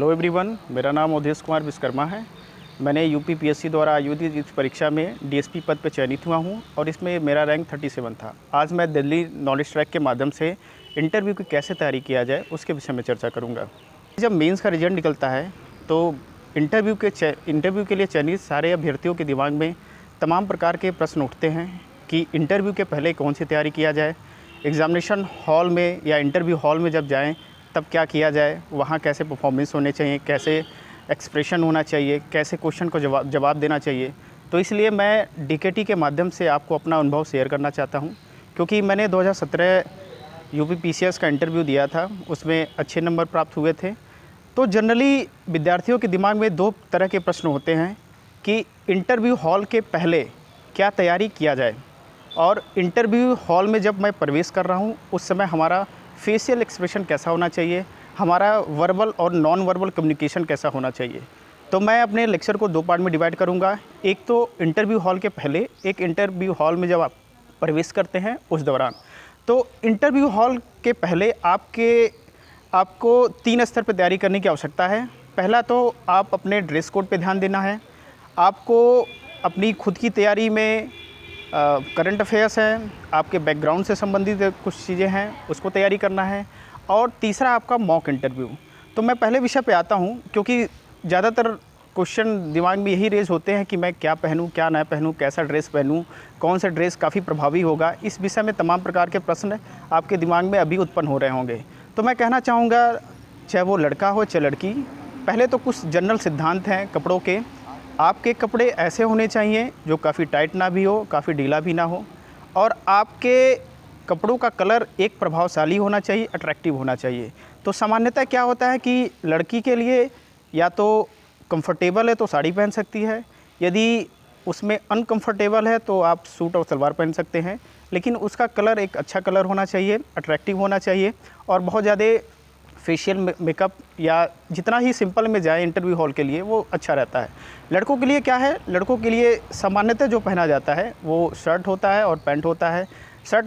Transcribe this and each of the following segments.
Hello everyone, मेरा नाम अवधेश कुमार विश्वकर्मा है। मैंने यूपी पीएससी द्वारा आयोजित इस परीक्षा में डीएसपी पद पर चयनित हुआ हूं और इसमें मेरा रैंक 37 था। आज मैं दिल्ली नॉलेज ट्रैक के माध्यम से इंटरव्यू की कैसे तैयारी किया जाए उसके विषय में चर्चा करूंगा। जब मेंस का रिजल्ट निकलता है तो इंटरव्यू के लिए चयनित सारे अभ्यर्थियों के दिमाग में तमाम प्रकार के प्रश्न उठते हैं कि इंटरव्यू के पहले कौन सी तैयारी किया जाए, एग्ज़ामिनेशन हॉल में या इंटरव्यू हॉल में जब जाएं तब क्या किया जाए, वहाँ कैसे परफॉर्मेंस होने चाहिए, कैसे एक्सप्रेशन होना चाहिए, कैसे क्वेश्चन को जवाब देना चाहिए। तो इसलिए मैं डीकेटी के माध्यम से आपको अपना अनुभव शेयर करना चाहता हूँ, क्योंकि मैंने 2017 यूपी पीसीएस का इंटरव्यू दिया था, उसमें अच्छे नंबर प्राप्त हुए थे। तो जनरली विद्यार्थियों के दिमाग में दो तरह के प्रश्न होते हैं कि इंटरव्यू हॉल के पहले क्या तैयारी किया जाए, और इंटरव्यू हॉल में जब मैं प्रवेश कर रहा हूँ उस समय हमारा फेशियल एक्सप्रेशन कैसा होना चाहिए, हमारा वर्बल और नॉन वर्बल कम्युनिकेशन कैसा होना चाहिए। तो मैं अपने लेक्चर को दो पार्ट में डिवाइड करूँगा। एक तो इंटरव्यू हॉल के पहले, एक इंटरव्यू हॉल में जब आप प्रवेश करते हैं उस दौरान। तो इंटरव्यू हॉल के पहले आपको 3 स्तर पर तैयारी करने की आवश्यकता है। पहला तो आप अपने ड्रेस कोड पे ध्यान देना है, आपको अपनी खुद की तैयारी में करंट अफेयर्स हैं, आपके बैकग्राउंड से संबंधित कुछ चीज़ें हैं, उसको तैयारी करना है। और तीसरा आपका मॉक इंटरव्यू। तो मैं पहले विषय पे आता हूँ, क्योंकि ज़्यादातर क्वेश्चन दिमाग में यही रेज होते हैं कि मैं क्या पहनूँ, क्या ना पहनूँ, कैसा ड्रेस पहनूँ, कौन सा ड्रेस काफ़ी प्रभावी होगा। इस विषय में तमाम प्रकार के प्रश्न आपके दिमाग में अभी उत्पन्न हो रहे होंगे। तो मैं कहना चाहूँगा, चाहे वो लड़का हो चाहे लड़की, पहले तो कुछ जनरल सिद्धांत हैं कपड़ों के। आपके कपड़े ऐसे होने चाहिए जो काफ़ी टाइट ना भी हो, काफ़ी ढीला भी ना हो, और आपके कपड़ों का कलर एक प्रभावशाली होना चाहिए, अट्रैक्टिव होना चाहिए। तो सामान्यतः क्या होता है कि लड़की के लिए या तो कंफर्टेबल है तो साड़ी पहन सकती है, यदि उसमें अनकंफर्टेबल है तो आप सूट और सलवार पहन सकते हैं, लेकिन उसका कलर एक अच्छा कलर होना चाहिए, अट्रैक्टिव होना चाहिए, और बहुत ज़्यादा फेशियल मेकअप या जितना ही सिंपल में जाए इंटरव्यू हॉल के लिए वो अच्छा रहता है। लड़कों के लिए क्या है, लड़कों के लिए सामान्यतः जो पहना जाता है वो शर्ट होता है और पैंट होता है। शर्ट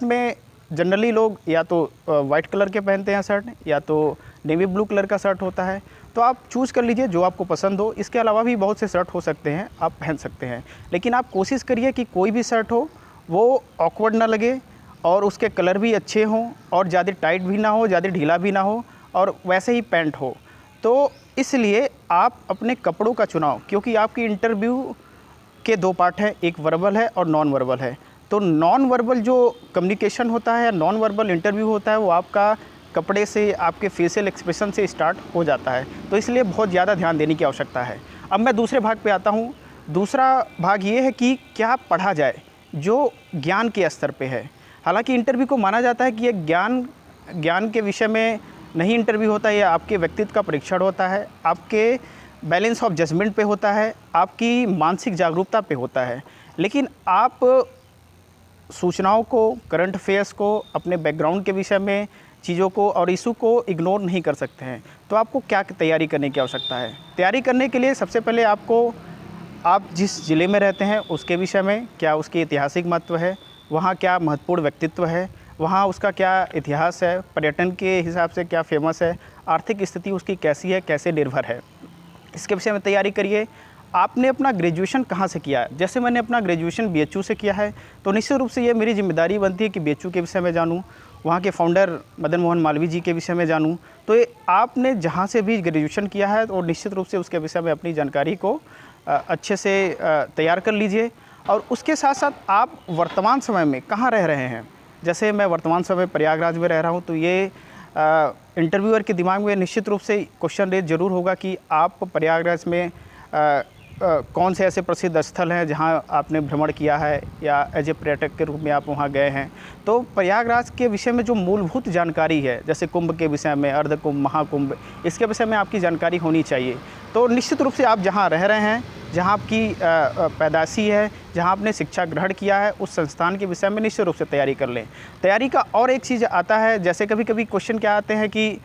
में जनरली लोग या तो वाइट कलर के पहनते हैं शर्ट, या तो नेवी ब्लू कलर का शर्ट होता है। तो आप चूज़ कर लीजिए जो आपको पसंद हो। इसके अलावा भी बहुत से शर्ट हो सकते हैं, आप पहन सकते हैं, लेकिन आप कोशिश करिए कि कोई भी शर्ट हो वो ऑकवर्ड ना लगे और उसके कलर भी अच्छे हों, और ज़्यादा टाइट भी ना हो, ज़्यादा ढीला भी ना हो, और वैसे ही पैंट हो। तो इसलिए आप अपने कपड़ों का चुनाव, क्योंकि आपकी इंटरव्यू के 2 पार्ट हैं, एक वर्बल है और नॉन वर्बल है। तो नॉन वर्बल जो कम्युनिकेशन होता है, नॉन वर्बल इंटरव्यू होता है, वो आपका कपड़े से, आपके फेशियल एक्सप्रेशन से स्टार्ट हो जाता है। तो इसलिए बहुत ज़्यादा ध्यान देने की आवश्यकता है। अब मैं दूसरे भाग पे आता हूँ। दूसरा भाग ये है कि क्या पढ़ा जाए जो ज्ञान के स्तर पे है। हालांकि इंटरव्यू को माना जाता है कि ये ज्ञान के विषय में नहीं इंटरव्यू होता है, ये आपके व्यक्तित्व का परीक्षण होता है, आपके बैलेंस ऑफ जजमेंट पे होता है, आपकी मानसिक जागरूकता पे होता है। लेकिन आप सूचनाओं को, करंट अफेयर्स को, अपने बैकग्राउंड के विषय में चीज़ों को और इशू को इग्नोर नहीं कर सकते हैं। तो आपको क्या तैयारी करने की आवश्यकता है? तैयारी करने के लिए सबसे पहले आप जिस ज़िले में रहते हैं उसके विषय में क्या उसकी ऐतिहासिक महत्व है, वहाँ क्या महत्वपूर्ण व्यक्तित्व है, वहाँ उसका क्या इतिहास है, पर्यटन के हिसाब से क्या फेमस है, आर्थिक स्थिति उसकी कैसी है, कैसे निर्भर है, इसके विषय में तैयारी करिए। आपने अपना ग्रेजुएशन कहाँ से किया है? जैसे मैंने अपना ग्रेजुएशन बीएचयू से किया है, तो निश्चित रूप से ये मेरी जिम्मेदारी बनती है कि बीएचयू के विषय में जानूँ, वहाँ के फाउंडर मदन मोहन मालवीय जी के विषय में जानूँ। तो ये आपने जहाँ से भी ग्रेजुएशन किया है तो निश्चित रूप से उसके विषय में अपनी जानकारी को अच्छे से तैयार कर लीजिए। और उसके साथ साथ आप वर्तमान समय में कहाँ रह रहे हैं। जैसे मैं वर्तमान समय प्रयागराज में रह रहा हूँ, तो ये इंटरव्यूअर के दिमाग में निश्चित रूप से क्वेश्चन रेज जरूर होगा कि आप प्रयागराज में कौन से ऐसे प्रसिद्ध स्थल हैं जहां आपने भ्रमण किया है या एज ए पर्यटक के रूप में आप वहां गए हैं। तो प्रयागराज के विषय में जो मूलभूत जानकारी है, जैसे कुंभ के विषय में, अर्धकुंभ, महाकुंभ, इसके विषय में आपकी जानकारी होनी चाहिए। तो निश्चित रूप से आप जहां रह रहे हैं, जहां आपकी पैदाइशी है, जहां आपने शिक्षा ग्रहण किया है, उस संस्थान के विषय में निश्चित रूप से तैयारी कर लें। तैयारी का और एक चीज़ आता है, जैसे कभी कभी क्वेश्चन क्या आते हैं कि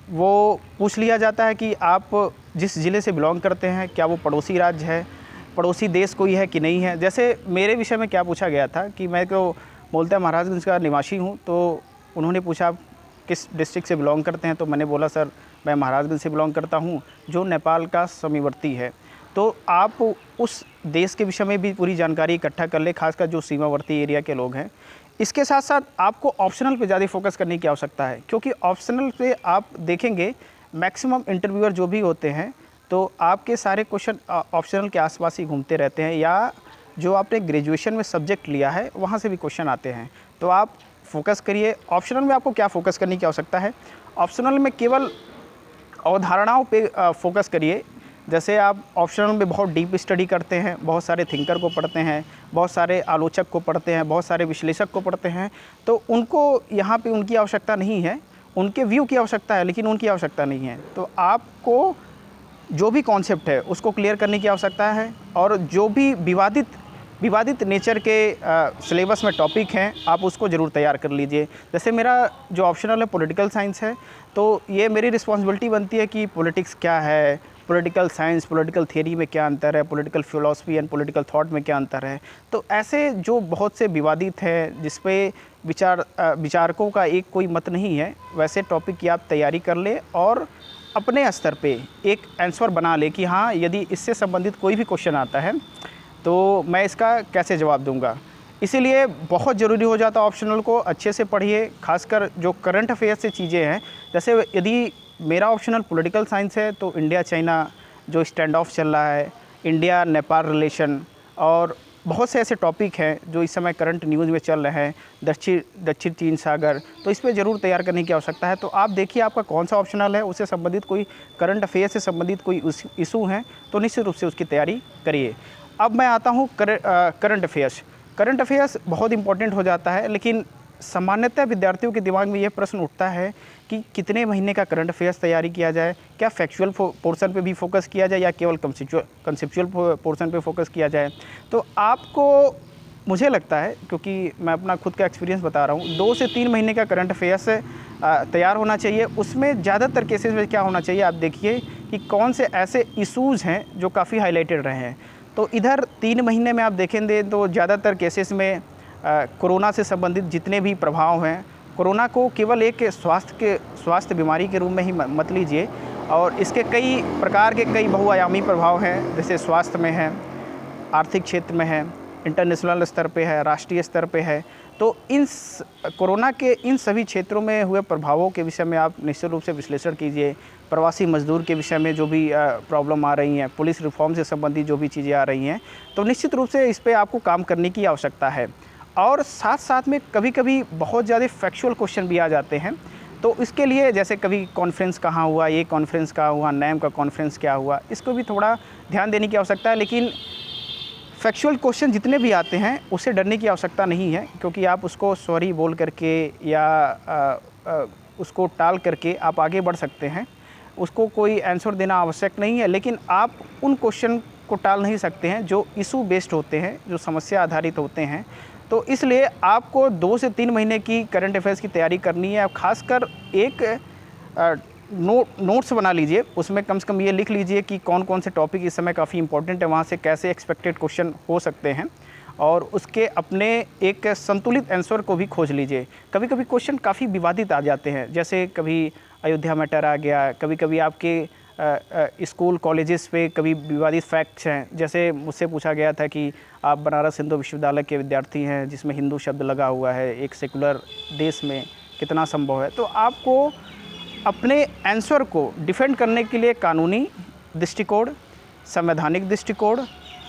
वो पूछ लिया जाता है कि आप जिस ज़िले से बिलोंग करते हैं क्या वो पड़ोसी राज्य है, पड़ोसी देश कोई है कि नहीं है। जैसे मेरे विषय में क्या पूछा गया था कि मैं तो बोलता महाराजगंज का निवासी हूँ, तो उन्होंने पूछा किस डिस्ट्रिक्ट से बिलोंग करते हैं, तो मैंने बोला सर मैं महाराजगंज से बिलोंग करता हूँ जो नेपाल का सीमावर्ती है। तो आप उस देश के विषय में भी पूरी जानकारी इकट्ठा कर ले, खासकर जो सीमावर्ती एरिया के लोग हैं। इसके साथ साथ आपको ऑप्शनल पे ज़्यादा फोकस करने की आवश्यकता है, क्योंकि ऑप्शनल पे आप देखेंगे मैक्सिमम इंटरव्यूअर जो भी होते हैं तो आपके सारे क्वेश्चन ऑप्शनल के आसपास ही घूमते रहते हैं, या जो आपने ग्रेजुएशन में सब्जेक्ट लिया है वहाँ से भी क्वेश्चन आते हैं। तो आप फोकस करिए। ऑप्शनल में आपको क्या फोकस करने की आवश्यकता है? ऑप्शनल में केवल अवधारणाओं पे फोकस करिए। जैसे आप ऑप्शनल में बहुत डीप स्टडी करते हैं, बहुत सारे थिंकर को पढ़ते हैं, बहुत सारे आलोचक को पढ़ते हैं, बहुत सारे विश्लेषक को पढ़ते हैं, तो उनको यहाँ पे उनकी आवश्यकता नहीं है। उनके व्यू की आवश्यकता है लेकिन उनकी आवश्यकता नहीं है। तो आपको जो भी कॉन्सेप्ट है उसको क्लियर करने की आवश्यकता है, और जो भी विवादित नेचर के सिलेबस में टॉपिक हैं आप उसको ज़रूर तैयार कर लीजिए। जैसे मेरा जो ऑप्शनल है पॉलिटिकल साइंस है, तो ये मेरी रिस्पॉन्सिबिलिटी बनती है कि पॉलिटिक्स क्या है, पॉलिटिकल साइंस, पॉलिटिकल थियरी में क्या अंतर है, political philosophy and political thought में क्या अंतर है। तो ऐसे जो बहुत से विवादित हैं जिस पे विचारकों का एक कोई मत नहीं है, वैसे टॉपिक की आप तैयारी कर ले और अपने स्तर पे एक आंसर बना ले कि हाँ, यदि इससे संबंधित कोई भी क्वेश्चन आता है तो मैं इसका कैसे जवाब दूंगा। इसीलिए बहुत ज़रूरी हो जाता है ऑप्शनल को अच्छे से पढ़िए, खासकर जो करंट अफेयर से चीज़ें हैं। जैसे यदि मेरा ऑप्शनल पॉलिटिकल साइंस है तो इंडिया चाइना जो स्टैंड ऑफ चल रहा है, इंडिया नेपाल रिलेशन, और बहुत से ऐसे टॉपिक हैं जो इस समय करंट न्यूज़ में चल रहे हैं, दक्षिण चीन सागर, तो इस पर ज़रूर तैयार करने की आवश्यकता है। तो आप देखिए आपका कौन सा ऑप्शनल है, उससे संबंधित कोई करंट अफेयर से संबंधित कोई इशू हैं तो निश्चित रूप से उसकी तैयारी करिए। अब मैं आता हूँ करंट अफेयर्स। करंट अफेयर्स बहुत इंपॉर्टेंट हो जाता है, लेकिन सामान्यतः विद्यार्थियों के दिमाग में ये प्रश्न उठता है कि कितने महीने का करंट अफेयर्स तैयारी किया जाए, क्या फैक्चुअल पोर्शन पे भी फोकस किया जाए या केवल कंसेप्चुअल पोर्शन पे फोकस किया जाए। तो आपको, मुझे लगता है, क्योंकि मैं अपना खुद का एक्सपीरियंस बता रहा हूँ, 2 से 3 महीने का करंट अफेयर्स तैयार होना चाहिए। उसमें ज़्यादातर केसेस में क्या होना चाहिए, आप देखिए कि कौन से ऐसे इशूज़ हैं जो काफ़ी हाईलाइटेड रहे हैं। तो इधर 3 महीने में आप देखेंगे तो ज़्यादातर केसेस में कोरोना से संबंधित जितने भी प्रभाव हैं, कोरोना को केवल एक स्वास्थ्य बीमारी के रूप में ही मत लीजिए, और इसके कई प्रकार के कई बहुआयामी प्रभाव हैं। जैसे स्वास्थ्य में है, आर्थिक क्षेत्र में है, इंटरनेशनल स्तर पे है, राष्ट्रीय स्तर पे है। तो कोरोना के इन सभी क्षेत्रों में हुए प्रभावों के विषय में आप निश्चित रूप से विश्लेषण कीजिए। प्रवासी मजदूर के विषय में जो भी प्रॉब्लम आ रही हैं, पुलिस रिफॉर्म से संबंधित जो भी चीज़ें आ रही हैं, तो निश्चित रूप से इस पे आपको काम करने की आवश्यकता है। और साथ साथ में कभी कभी बहुत ज़्यादा फैक्चुअल क्वेश्चन भी आ जाते हैं, तो इसके लिए जैसे कभी कॉन्फ्रेंस कहाँ हुआ, ये कॉन्फ्रेंस कहाँ हुआ, नैम का कॉन्फ्रेंस क्या हुआ, इसको भी थोड़ा ध्यान देने की आवश्यकता है। लेकिन फैक्चुअल क्वेश्चन जितने भी आते हैं उससे डरने की आवश्यकता नहीं है, क्योंकि आप उसको सॉरी बोल करके या उसको टाल करके आप आगे बढ़ सकते हैं। उसको कोई आंसर देना आवश्यक नहीं है, लेकिन आप उन क्वेश्चन को टाल नहीं सकते हैं जो इशू बेस्ड होते हैं, जो समस्या आधारित होते हैं। तो इसलिए आपको 2 से 3 महीने की करंट अफेयर्स की तैयारी करनी है। खासकर एक नोट्स बना लीजिए, उसमें कम से कम ये लिख लीजिए कि कौन कौन से टॉपिक इस समय काफ़ी इंपॉर्टेंट है, वहाँ से कैसे एक्सपेक्टेड क्वेश्चन हो सकते हैं, और उसके अपने एक संतुलित आंसर को भी खोज लीजिए। कभी कभी क्वेश्चन काफ़ी विवादित आ जाते हैं, जैसे कभी अयोध्या मैटर आ गया, कभी कभी आपके स्कूल कॉलेजेस पे कभी विवादित फैक्ट्स हैं। जैसे मुझसे पूछा गया था कि आप बनारस हिंदू विश्वविद्यालय के विद्यार्थी हैं जिसमें हिंदू शब्द लगा हुआ है, एक सेकुलर देश में कितना संभव है। तो आपको अपने आंसर को डिफेंड करने के लिए कानूनी दृष्टिकोण, संवैधानिक दृष्टिकोण,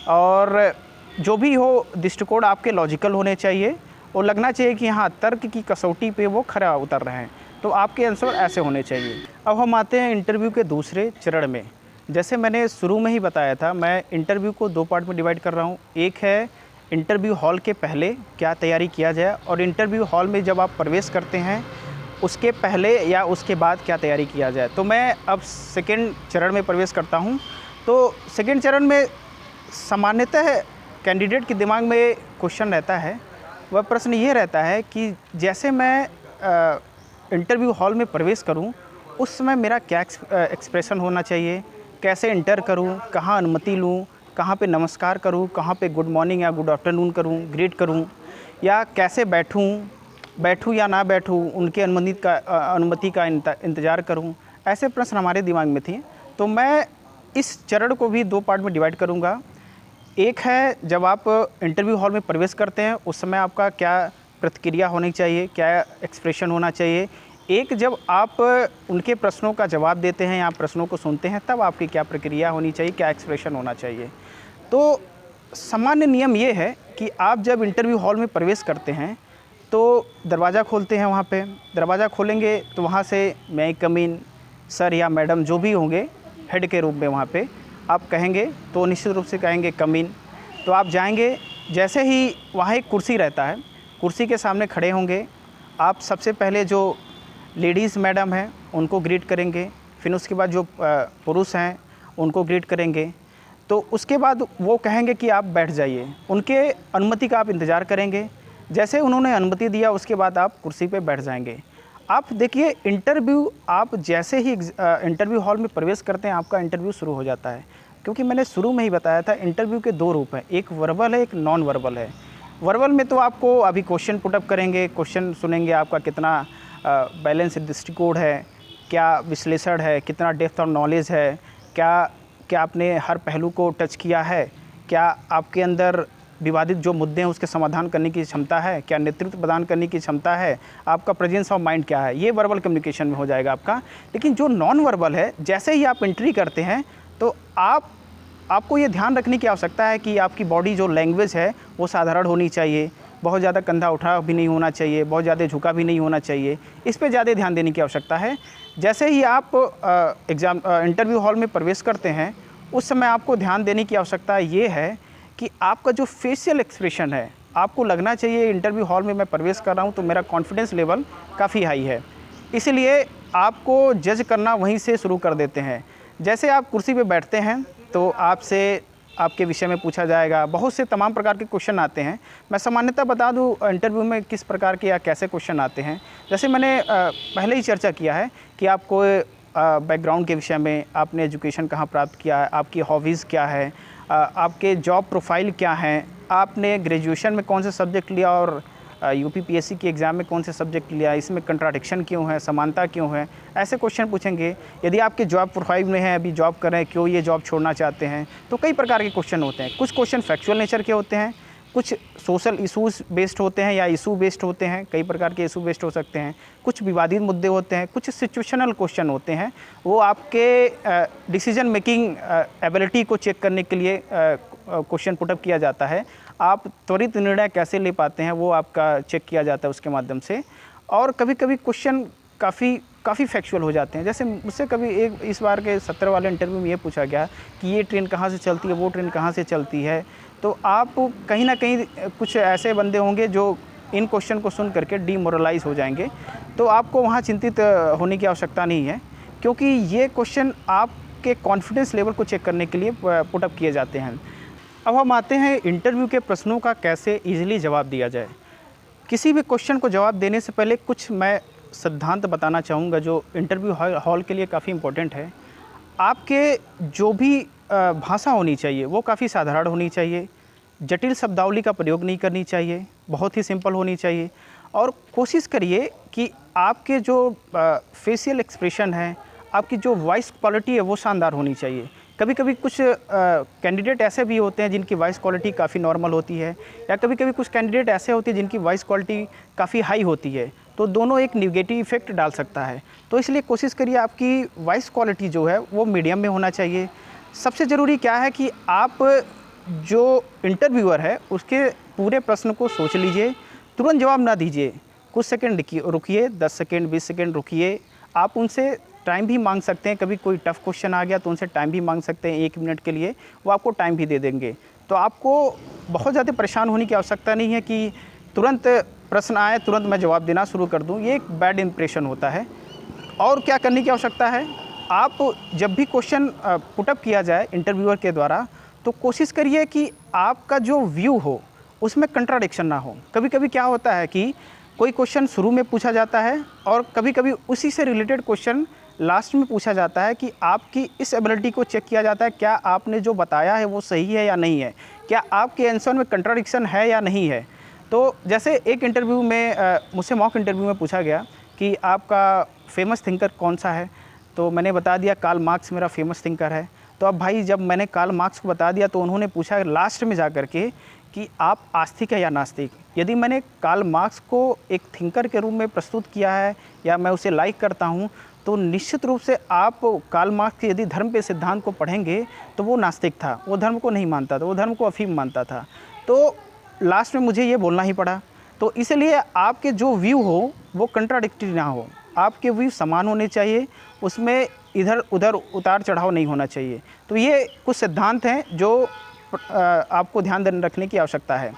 और जो भी हो दृष्टिकोण आपके लॉजिकल होने चाहिए, और लगना चाहिए कि हाँ, तर्क की कसौटी पे वो खरा उतर रहे हैं। तो आपके आंसर ऐसे होने चाहिए। अब हम आते हैं इंटरव्यू के दूसरे चरण में। जैसे मैंने शुरू में ही बताया था, मैं इंटरव्यू को 2 पार्ट में डिवाइड कर रहा हूँ। एक है इंटरव्यू हॉल के पहले क्या तैयारी किया जाए, और इंटरव्यू हॉल में जब आप प्रवेश करते हैं उसके पहले या उसके बाद क्या तैयारी किया जाए। तो मैं अब सेकेंड चरण में प्रवेश करता हूँ। तो सेकेंड चरण में सामान्यतः कैंडिडेट के दिमाग में क्वेश्चन रहता है, वह प्रश्न ये रहता है कि जैसे मैं इंटरव्यू हॉल में प्रवेश करूं, उस समय मेरा क्या एक्सप्रेशन होना चाहिए, कैसे इंटर करूं, कहां अनुमति लूं, कहां पे नमस्कार करूं, कहां पे गुड मॉर्निंग या गुड आफ्टरनून करूं, ग्रीट करूं, या कैसे बैठूं, बैठूँ या ना बैठूँ, उनके अनुमति का इंतज़ार करूँ, ऐसे प्रश्न हमारे दिमाग में थे। तो मैं इस चरण को भी 2 पार्ट में डिवाइड करूँगा। एक है जब आप इंटरव्यू हॉल में प्रवेश करते हैं, उस समय आपका क्या प्रतिक्रिया होनी चाहिए, क्या एक्सप्रेशन होना चाहिए। एक जब आप उनके प्रश्नों का जवाब देते हैं या प्रश्नों को सुनते हैं, तब आपकी क्या प्रक्रिया होनी चाहिए, क्या एक्सप्रेशन होना चाहिए। तो सामान्य नियम ये है कि आप जब इंटरव्यू हॉल में प्रवेश करते हैं तो दरवाज़ा खोलते हैं। वहाँ पे दरवाज़ा खोलेंगे तो वहाँ से मे आई कम इन, सर या मैडम जो भी होंगे हेड के रूप में वहाँ पे आप कहेंगे, तो निश्चित रूप से कहेंगे कम इन। तो आप जाएंगे, जैसे ही वहाँ एक कुर्सी रहता है, कुर्सी के सामने खड़े होंगे। आप सबसे पहले जो लेडीज़ मैडम हैं उनको ग्रीट करेंगे, फिर उसके बाद जो पुरुष हैं उनको ग्रीट करेंगे। तो उसके बाद वो कहेंगे कि आप बैठ जाइए, उनके अनुमति का आप इंतज़ार करेंगे। जैसे उन्होंने अनुमति दिया उसके बाद आप कुर्सी पे बैठ जाएंगे। आप देखिए, इंटरव्यू आप जैसे ही इंटरव्यू हॉल में प्रवेश करते हैं, आपका इंटरव्यू शुरू हो जाता है। क्योंकि मैंने शुरू में ही बताया था, इंटरव्यू के 2 रूप हैं, एक वर्बल है, एक नॉन वर्बल है। वर्बल में तो आपको अभी क्वेश्चन पुटअप करेंगे, क्वेश्चन सुनेंगे, आपका कितना बैलेंस दृष्टिकोण है, क्या विश्लेषण है, कितना डेप्थ ऑफ नॉलेज है, क्या आपने हर पहलू को टच किया है, क्या आपके अंदर विवादित जो मुद्दे हैं उसके समाधान करने की क्षमता है, क्या नेतृत्व प्रदान करने की क्षमता है, आपका प्रेजेंस ऑफ माइंड क्या है। ये वर्बल कम्युनिकेशन में हो जाएगा आपका। लेकिन जो नॉन वर्बल है, जैसे ही आप एंट्री करते हैं तो आपको ये ध्यान रखने की आवश्यकता है कि आपकी बॉडी जो लैंग्वेज है वो साधारण होनी चाहिए, बहुत ज़्यादा कंधा उठा भी नहीं होना चाहिए, बहुत ज़्यादा झुका भी नहीं होना चाहिए। इस पे ज़्यादा ध्यान देने की आवश्यकता है। जैसे ही आप इंटरव्यू हॉल में प्रवेश करते हैं, उस समय आपको ध्यान देने की आवश्यकता ये है कि आपका जो फेशियल एक्सप्रेशन है, आपको लगना चाहिए इंटरव्यू हॉल में मैं प्रवेश कर रहा हूँ तो मेरा कॉन्फिडेंस लेवल काफ़ी हाई है। इसलिए आपको जज करना वहीं से शुरू कर देते हैं। जैसे आप कुर्सी पे बैठते हैं तो आपसे आपके विषय में पूछा जाएगा, बहुत से तमाम प्रकार के क्वेश्चन आते हैं। मैं सामान्यतः बता दूं इंटरव्यू में किस प्रकार के या कैसे क्वेश्चन आते हैं। जैसे मैंने पहले ही चर्चा किया है कि आपको बैकग्राउंड के विषय में, आपने एजुकेशन कहाँ प्राप्त किया है, आपकी हॉबीज़ क्या है, आपके जॉब प्रोफाइल क्या हैं, आपने ग्रेजुएशन में कौन से सब्जेक्ट लिया और यूपीपीएससी की एग्ज़ाम में कौन से सब्जेक्ट लिया, इसमें कंट्राडिक्शन क्यों है, समानता क्यों है, ऐसे क्वेश्चन पूछेंगे। यदि आपके जॉब प्रोफाइल में है, अभी जॉब कर रहे हैं, क्यों ये जॉब छोड़ना चाहते हैं, तो कई प्रकार के क्वेश्चन होते हैं। कुछ क्वेश्चन फैक्चुअल नेचर के होते हैं, कुछ सोशल इशूज़ बेस्ड होते हैं या इशू बेस्ड होते हैं, कई प्रकार के इशू बेस्ड हो सकते हैं। कुछ विवादित मुद्दे होते हैं, कुछ सिचुएशनल क्वेश्चन होते हैं, वो आपके डिसीजन मेकिंग एबिलिटी को चेक करने के लिए क्वेश्चन पुटअप किया जाता है। आप त्वरित निर्णय कैसे ले पाते हैं वो आपका चेक किया जाता है उसके माध्यम से। और कभी कभी क्वेश्चन काफ़ी फैक्चुअल हो जाते हैं। जैसे मुझसे कभी इस बार के 70 वाले इंटरव्यू में ये पूछा गया कि ये ट्रेन कहाँ से चलती है, वो ट्रेन कहाँ से चलती है। तो आप कहीं ना कहीं कुछ ऐसे बंदे होंगे जो इन क्वेश्चन को सुन करके डीमोरलाइज हो जाएंगे। तो आपको वहाँ चिंतित होने की आवश्यकता नहीं है, क्योंकि ये क्वेश्चन आपके कॉन्फिडेंस लेवल को चेक करने के लिए पुटअप किए जाते हैं। अब हम आते हैं इंटरव्यू के प्रश्नों का कैसे ईजिली जवाब दिया जाए। किसी भी क्वेश्चन को जवाब देने से पहले कुछ मैं सिद्धांत बताना चाहूँगा जो इंटरव्यू हॉल के लिए काफ़ी इम्पोर्टेंट है। आपके जो भी भाषा होनी चाहिए वो काफ़ी साधारण होनी चाहिए, जटिल शब्दावली का प्रयोग नहीं करनी चाहिए, बहुत ही सिंपल होनी चाहिए। और कोशिश करिए कि आपके जो फेशियल एक्सप्रेशन है, आपकी जो वॉइस क्वालिटी है वो शानदार होनी चाहिए। कभी कभी कुछ कैंडिडेट ऐसे भी होते हैं जिनकी वॉइस क्वालिटी काफ़ी नॉर्मल होती है, या कभी कभी कुछ कैंडिडेट ऐसे होते हैं जिनकी वॉइस क्वालिटी काफ़ी हाई होती है। तो दोनों एक नेगेटिव इफेक्ट डाल सकता है। तो इसलिए कोशिश करिए आपकी वॉइस क्वालिटी जो है वो मीडियम में होना चाहिए। सबसे ज़रूरी क्या है कि आप जो इंटरव्यूअर है उसके पूरे प्रश्न को सोच लीजिए, तुरंत जवाब ना दीजिए, कुछ सेकंड रुकिए, 10 सेकंड 20 सेकंड रुकिए। आप उनसे टाइम भी मांग सकते हैं, कभी कोई टफ़ क्वेश्चन आ गया तो उनसे टाइम भी मांग सकते हैं 1 मिनट के लिए, वो आपको टाइम भी दे देंगे। तो आपको बहुत ज़्यादा परेशान होने की आवश्यकता नहीं है कि तुरंत प्रश्न आए तुरंत मैं जवाब देना शुरू कर दूं, ये एक बैड इंप्रेशन होता है। और क्या करने की आवश्यकता है, आप जब भी क्वेश्चन पुटअप किया जाए इंटरव्यूअर के द्वारा, तो कोशिश करिए कि आपका जो व्यू हो उसमें कंट्राडिक्शन ना हो। कभी कभी क्या होता है कि कोई क्वेश्चन शुरू में पूछा जाता है और कभी कभी उसी से रिलेटेड क्वेश्चन लास्ट में पूछा जाता है कि आपकी इस एबिलिटी को चेक किया जाता है, क्या आपने जो बताया है वो सही है या नहीं है, क्या आपके आंसर में कंट्राडिक्शन है या नहीं है। तो जैसे एक इंटरव्यू में मुझसे मॉक इंटरव्यू में पूछा गया कि आपका फेमस थिंकर कौन सा है, तो मैंने बता दिया कार्ल मार्क्स मेरा फेमस थिंकर है। तो अब भाई जब मैंने कार्ल मार्क्स को बता दिया तो उन्होंने पूछा लास्ट में जा कर के कि आप आस्तिक है या नास्तिक। यदि मैंने कार्ल मार्क्स को एक थिंकर के रूप में प्रस्तुत किया है या मैं उसे लाइक करता हूँ, तो निश्चित रूप से आप कार्ल मार्क्स के यदि धर्म के सिद्धांत को पढ़ेंगे तो वो नास्तिक था, वो धर्म को नहीं मानता था, वो धर्म को अफीम मानता था। तो लास्ट में मुझे ये बोलना ही पड़ा। तो इसलिए आपके जो व्यू हो वो कंट्राडिक्टरी ना हो, आपके व्यू समान होने चाहिए, उसमें इधर उधर उतार चढ़ाव नहीं होना चाहिए। तो ये कुछ सिद्धांत हैं जो आपको ध्यान रखने की आवश्यकता है।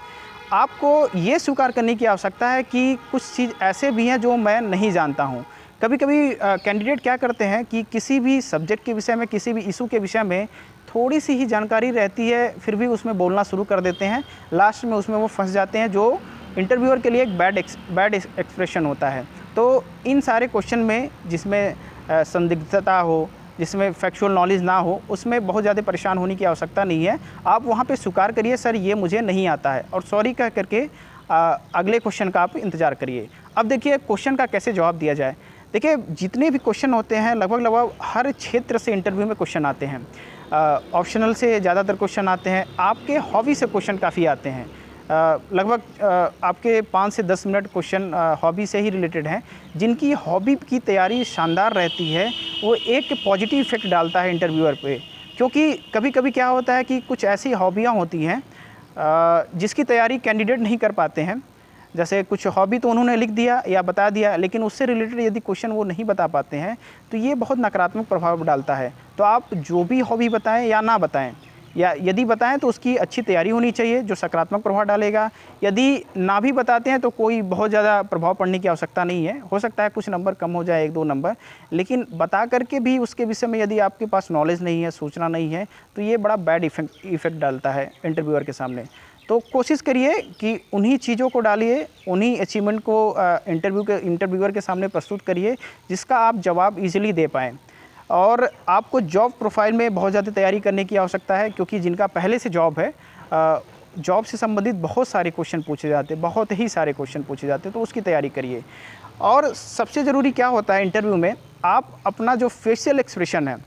आपको ये स्वीकार करने की आवश्यकता है कि कुछ चीज़ ऐसे भी हैं जो मैं नहीं जानता हूँ। कभी कभी कैंडिडेट क्या करते हैं कि किसी भी सब्जेक्ट के विषय में, किसी भी इशू के विषय में थोड़ी सी ही जानकारी रहती है, फिर भी उसमें बोलना शुरू कर देते हैं, लास्ट में उसमें वो फंस जाते हैं, जो इंटरव्यूअर के लिए एक बैड एक्सप्रेशन होता है। तो इन सारे क्वेश्चन में जिसमें संदिग्धता हो, जिसमें फैक्चुअल नॉलेज ना हो, उसमें बहुत ज़्यादा परेशान होने की आवश्यकता नहीं है। आप वहाँ पे स्वीकार करिए सर ये मुझे नहीं आता है, और सॉरी कह करके अगले क्वेश्चन का आप इंतज़ार करिए। अब देखिए क्वेश्चन का कैसे जवाब दिया जाए। देखिए जितने भी क्वेश्चन होते हैं लगभग हर क्षेत्र से इंटरव्यू में क्वेश्चन आते हैं। ऑप्शनल से ज़्यादातर क्वेश्चन आते हैं, आपके हॉबी से क्वेश्चन काफ़ी आते हैं। लगभग आपके 5 से 10 मिनट क्वेश्चन हॉबी से ही रिलेटेड हैं। जिनकी हॉबी की तैयारी शानदार रहती है वो एक पॉजिटिव इफेक्ट डालता है इंटरव्यूअर पे, क्योंकि कभी कभी क्या होता है कि कुछ ऐसी हॉबियाँ होती हैं जिसकी तैयारी कैंडिडेट नहीं कर पाते हैं। जैसे कुछ हॉबी तो उन्होंने लिख दिया या बता दिया, लेकिन उससे रिलेटेड यदि क्वेश्चन वो नहीं बता पाते हैं तो ये बहुत नकारात्मक प्रभाव डालता है। तो आप जो भी हॉबी बताएं या ना बताएं, या यदि बताएं तो उसकी अच्छी तैयारी होनी चाहिए जो सकारात्मक प्रभाव डालेगा। यदि ना भी बताते हैं तो कोई बहुत ज़्यादा प्रभाव पड़ने की आवश्यकता नहीं है। हो सकता है कुछ नंबर कम हो जाए, 1-2 नंबर, लेकिन बता करके भी उसके विषय में यदि आपके पास नॉलेज नहीं है, सूचना नहीं है, तो ये बड़ा बैड इफेक्ट डालता है इंटरव्यूअर के सामने। तो कोशिश करिए कि उन्हीं चीज़ों को डालिए, उन्हीं अचीवमेंट को इंटरव्यूअर के सामने प्रस्तुत करिए जिसका आप जवाब ईजिली दे पाएँ। और आपको जॉब प्रोफाइल में बहुत ज़्यादा तैयारी करने की आवश्यकता है, क्योंकि जिनका पहले से जॉब है, जॉब से संबंधित बहुत सारे क्वेश्चन पूछे जाते हैं, बहुत ही सारे क्वेश्चन पूछे जाते हैं, तो उसकी तैयारी करिए। और सबसे ज़रूरी क्या होता है इंटरव्यू में, आप अपना जो फेशियल एक्सप्रेशन है,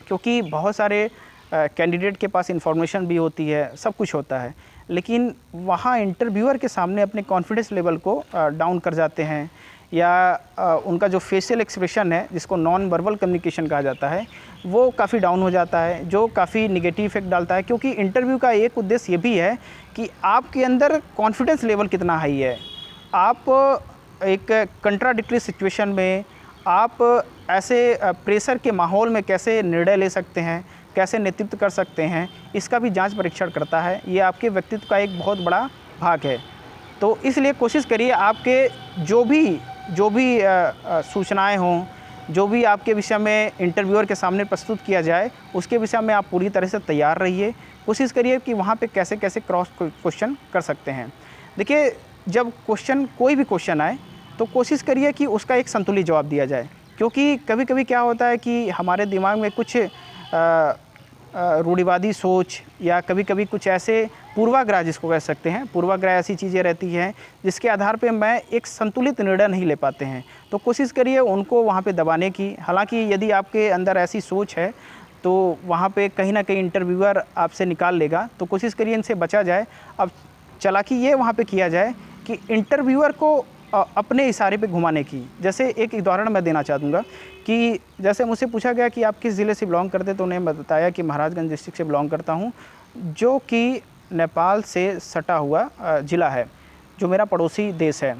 क्योंकि बहुत सारे कैंडिडेट के पास इंफॉर्मेशन भी होती है, सब कुछ होता है, लेकिन वहाँ इंटरव्यूअर के सामने अपने कॉन्फिडेंस लेवल को डाउन कर जाते हैं, या उनका जो फेशियल एक्सप्रेशन है जिसको नॉन वर्बल कम्युनिकेशन कहा जाता है वो काफ़ी डाउन हो जाता है, जो काफ़ी निगेटिव इफेक्ट डालता है। क्योंकि इंटरव्यू का एक उद्देश्य ये भी है कि आपके अंदर कॉन्फिडेंस लेवल कितना हाई है, आप एक कंट्राडिक्टरी सिचुएशन में, आप ऐसे प्रेशर के माहौल में कैसे निर्णय ले सकते हैं, कैसे नेतृत्व कर सकते हैं, इसका भी जांच परीक्षण करता है। ये आपके व्यक्तित्व का एक बहुत बड़ा भाग है। तो इसलिए कोशिश करिए आपके जो भी सूचनाएं हों, जो भी आपके विषय में इंटरव्यूअर के सामने प्रस्तुत किया जाए, उसके विषय में आप पूरी तरह से तैयार रहिए। कोशिश करिए कि वहाँ पे कैसे कैसे क्रॉस क्वेश्चन कर सकते हैं। देखिए जब कोई भी क्वेश्चन आए तो कोशिश करिए कि उसका एक संतुलित जवाब दिया जाए, क्योंकि कभी कभी क्या होता है कि हमारे दिमाग में कुछ रूढ़िवादी सोच या कभी कभी कुछ ऐसे पूर्वाग्रह, जिसको कह सकते हैं पूर्वाग्रह, ऐसी चीज़ें रहती हैं जिसके आधार पे मैं एक संतुलित निर्णय नहीं ले पाते हैं। तो कोशिश करिए उनको वहाँ पे दबाने की। हालांकि यदि आपके अंदर ऐसी सोच है तो वहाँ पे कहीं ना कहीं इंटरव्यूअर आपसे निकाल लेगा, तो कोशिश करिए इनसे बचा जाए। अब चालाकी ये वहाँ पे किया जाए कि इंटरव्यूअर को अपने इशारे पे घुमाने की। जैसे एक उदाहरण मैं देना चाहूँगा कि जैसे मुझसे पूछा गया कि आप किस ज़िले से बिलोंग करते, तो उन्हें बताया कि महाराजगंज डिस्ट्रिक्ट से बिलोंग करता हूँ, जो कि नेपाल से सटा हुआ ज़िला है, जो मेरा पड़ोसी देश है।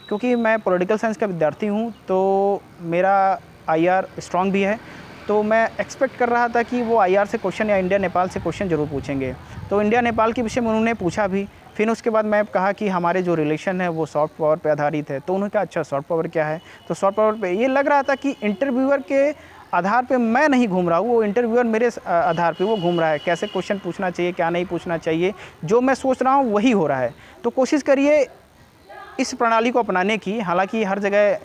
क्योंकि मैं पॉलिटिकल साइंस का विद्यार्थी हूँ तो मेरा IR स्ट्रॉन्ग भी है, तो मैं एक्सपेक्ट कर रहा था कि वो IR से क्वेश्चन या इंडिया नेपाल से क्वेश्चन ज़रूर पूछेंगे। तो इंडिया नेपाल के विषय में उन्होंने पूछा भी। फिर उसके बाद मैं कहा कि हमारे जो रिलेशन है वो सॉफ्ट पावर पे आधारित है। तो उन्होंने कहा अच्छा सॉफ्ट पावर क्या है, तो सॉफ्ट पावर पे ये लग रहा था कि इंटरव्यूअर के आधार पे मैं नहीं घूम रहा हूँ, वो इंटरव्यूअर मेरे आधार पे वो घूम रहा है, कैसे क्वेश्चन पूछना चाहिए, क्या नहीं पूछना चाहिए, जो मैं सोच रहा हूँ वही हो रहा है। तो कोशिश करिए इस प्रणाली को अपनाने की। हालांकि हर जगह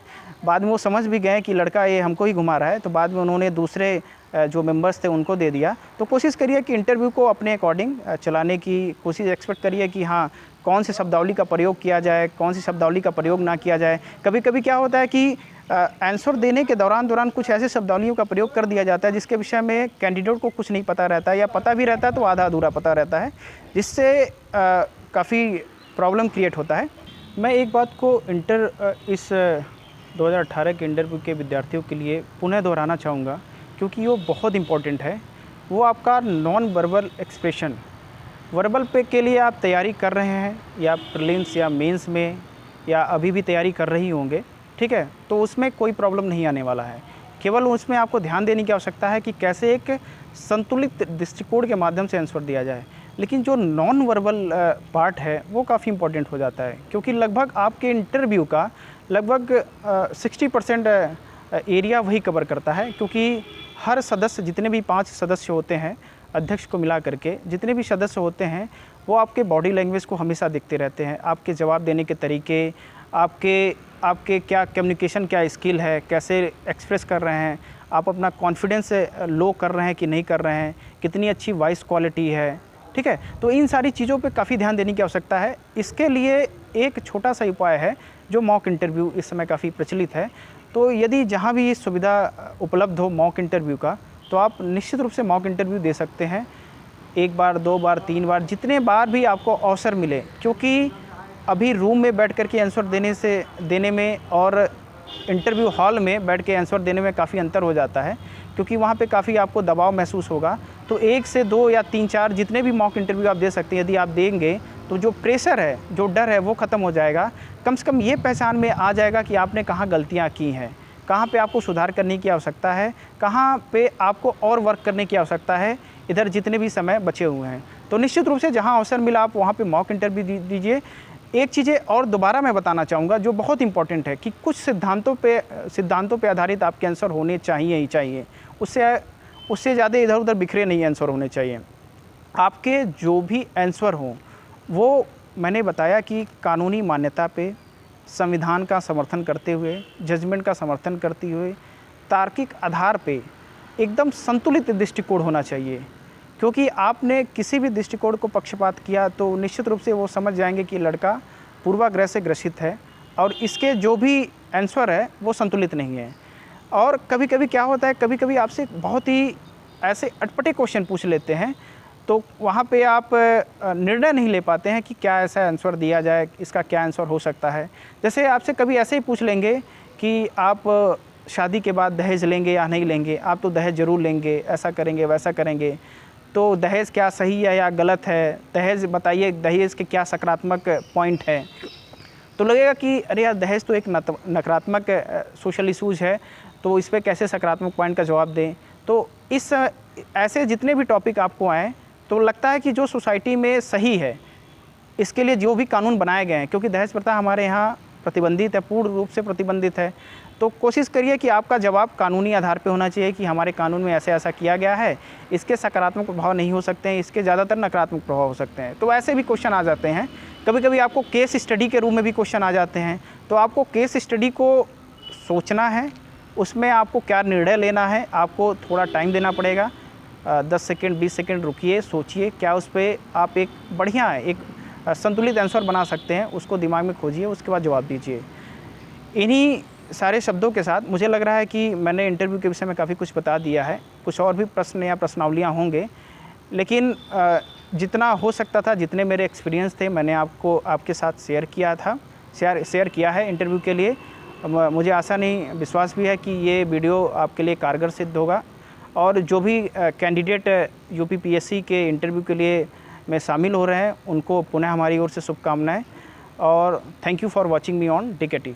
बाद में वो समझ भी गए कि लड़का ये हमको ही घुमा रहा है, तो बाद में उन्होंने दूसरे जो मेंबर्स थे उनको दे दिया। तो कोशिश करिए कि इंटरव्यू को अपने अकॉर्डिंग चलाने की कोशिश एक्सपेक्ट करिए कि हाँ कौन से शब्दावली का प्रयोग किया जाए, कौन सी शब्दावली का प्रयोग ना किया जाए। कभी कभी क्या होता है कि आंसर देने के दौरान कुछ ऐसे शब्दावलियों का प्रयोग कर दिया जाता है जिसके विषय में कैंडिडेट को कुछ नहीं पता रहता है, या पता भी रहता है तो आधा अधूरा पता रहता है, जिससे काफ़ी प्रॉब्लम क्रिएट होता है। मैं एक बात को इस 2018 के इंटरव्यू के विद्यार्थियों के लिए पुनः दोहराना चाहूँगा, क्योंकि वो बहुत इम्पोर्टेंट है। वो आपका नॉन वर्बल एक्सप्रेशन। वर्बल पे के लिए आप तैयारी कर रहे हैं, या प्रीलिम्स या मेंस में, या अभी भी तैयारी कर रही होंगे, ठीक है, तो उसमें कोई प्रॉब्लम नहीं आने वाला है। केवल उसमें आपको ध्यान देने की आवश्यकता है कि कैसे एक संतुलित दृष्टिकोण के माध्यम से आंसर दिया जाए। लेकिन जो नॉन वर्बल पार्ट है वो काफ़ी इम्पोर्टेंट हो जाता है, क्योंकि लगभग आपके इंटरव्यू का लगभग 60% एरिया वही कवर करता है। क्योंकि हर सदस्य, जितने भी 5 सदस्य होते हैं अध्यक्ष को मिला करके, जितने भी सदस्य होते हैं वो आपके बॉडी लैंग्वेज को हमेशा देखते रहते हैं। आपके जवाब देने के तरीके, आपके क्या कम्युनिकेशन, क्या स्किल है, कैसे एक्सप्रेस कर रहे हैं, आप अपना कॉन्फिडेंस लो कर रहे हैं कि नहीं कर रहे हैं, कितनी अच्छी वॉइस क्वालिटी है, ठीक है। तो इन सारी चीज़ों पे काफ़ी ध्यान देने की आवश्यकता है। इसके लिए एक छोटा सा उपाय है जो मॉक इंटरव्यू इस समय काफ़ी प्रचलित है। तो यदि जहाँ भी ये सुविधा उपलब्ध हो मॉक इंटरव्यू का, तो आप निश्चित रूप से मॉक इंटरव्यू दे सकते हैं। 1 बार, 2 बार, 3 बार, जितने बार भी आपको अवसर मिले। क्योंकि अभी रूम में बैठ कर के आंसर देने में और इंटरव्यू हॉल में बैठ के आंसर देने में काफ़ी अंतर हो जाता है, क्योंकि वहाँ पे काफ़ी आपको दबाव महसूस होगा। तो 1 से 2 या 3-4 जितने भी मॉक इंटरव्यू आप दे सकते हैं, यदि आप देंगे तो जो प्रेशर है, जो डर है, वो ख़त्म हो जाएगा। कम से कम ये पहचान में आ जाएगा कि आपने कहाँ गलतियाँ की हैं, कहाँ पे आपको सुधार करने की आवश्यकता है, कहाँ पे आपको और वर्क करने की आवश्यकता है, इधर जितने भी समय बचे हुए हैं। तो निश्चित रूप से जहाँ अवसर मिला आप वहाँ पे मॉक इंटरव्यू दीजिए। एक चीज़ें और दोबारा मैं बताना चाहूँगा जो बहुत इंपॉर्टेंट है, कि कुछ सिद्धांतों पे आधारित आपके आंसर होने चाहिए ही चाहिए। उससे ज़्यादा इधर उधर बिखरे नहीं आंसर होने चाहिए। आपके जो भी आंसर हों वो, मैंने बताया कि कानूनी मान्यता पे, संविधान का समर्थन करते हुए, जजमेंट का समर्थन करते हुए, तार्किक आधार पे एकदम संतुलित दृष्टिकोण होना चाहिए। क्योंकि आपने किसी भी दृष्टिकोण को पक्षपात किया तो निश्चित रूप से वो समझ जाएंगे कि लड़का पूर्वाग्रह से ग्रसित है और इसके जो भी आंसर है वो संतुलित नहीं है। और कभी कभी क्या होता है, कभी कभी आपसे बहुत ही ऐसे अटपटे क्वेश्चन पूछ लेते हैं, तो वहाँ पे आप निर्णय नहीं ले पाते हैं कि क्या ऐसा आंसर दिया जाए, इसका क्या आंसर हो सकता है। जैसे आपसे कभी ऐसे ही पूछ लेंगे कि आप शादी के बाद दहेज लेंगे या नहीं लेंगे, आप तो दहेज ज़रूर लेंगे, ऐसा करेंगे वैसा करेंगे, तो दहेज क्या सही है या गलत है, दहेज बताइए, दहेज के क्या सकारात्मक पॉइंट है। तो लगेगा कि अरे यार, दहेज तो एक नकारात्मक सोशल इशूज़ है, तो इस पर कैसे सकारात्मक पॉइंट का जवाब दें। तो ऐसे जितने भी टॉपिक आपको आएँ तो लगता है कि जो सोसाइटी में सही है, इसके लिए जो भी कानून बनाए गए हैं, क्योंकि दहेज प्रथा हमारे यहाँ प्रतिबंधित है, पूर्ण रूप से प्रतिबंधित है, तो कोशिश करिए कि आपका जवाब कानूनी आधार पे होना चाहिए कि हमारे कानून में ऐसे ऐसा किया गया है, इसके सकारात्मक प्रभाव नहीं हो सकते हैं, इसके ज़्यादातर नकारात्मक प्रभाव हो सकते हैं। तो ऐसे भी क्वेश्चन आ जाते हैं। कभी कभी आपको केस स्टडी के रूप में भी क्वेश्चन आ जाते हैं, तो आपको केस स्टडी को सोचना है, उसमें आपको क्या निर्णय लेना है, आपको थोड़ा टाइम देना पड़ेगा। 10 सेकेंड 20 सेकेंड रुकिए, सोचिए क्या उस पर आप एक बढ़िया एक संतुलित आंसर बना सकते हैं, उसको दिमाग में खोजिए, उसके बाद जवाब दीजिए। इन्हीं सारे शब्दों के साथ मुझे लग रहा है कि मैंने इंटरव्यू के विषय में काफ़ी कुछ बता दिया है। कुछ और भी प्रश्न या प्रश्नावलियाँ होंगे, लेकिन जितना हो सकता था, जितने मेरे एक्सपीरियंस थे, मैंने आपके साथ शेयर किया है इंटरव्यू के लिए। मुझे आशा नहीं, विश्वास भी है कि ये वीडियो आपके लिए कारगर सिद्ध होगा। और जो भी कैंडिडेट यूपीपीएससी के इंटरव्यू के लिए में शामिल हो रहे हैं, उनको पुनः हमारी ओर से शुभकामनाएं। और thank you for watching me on DKT।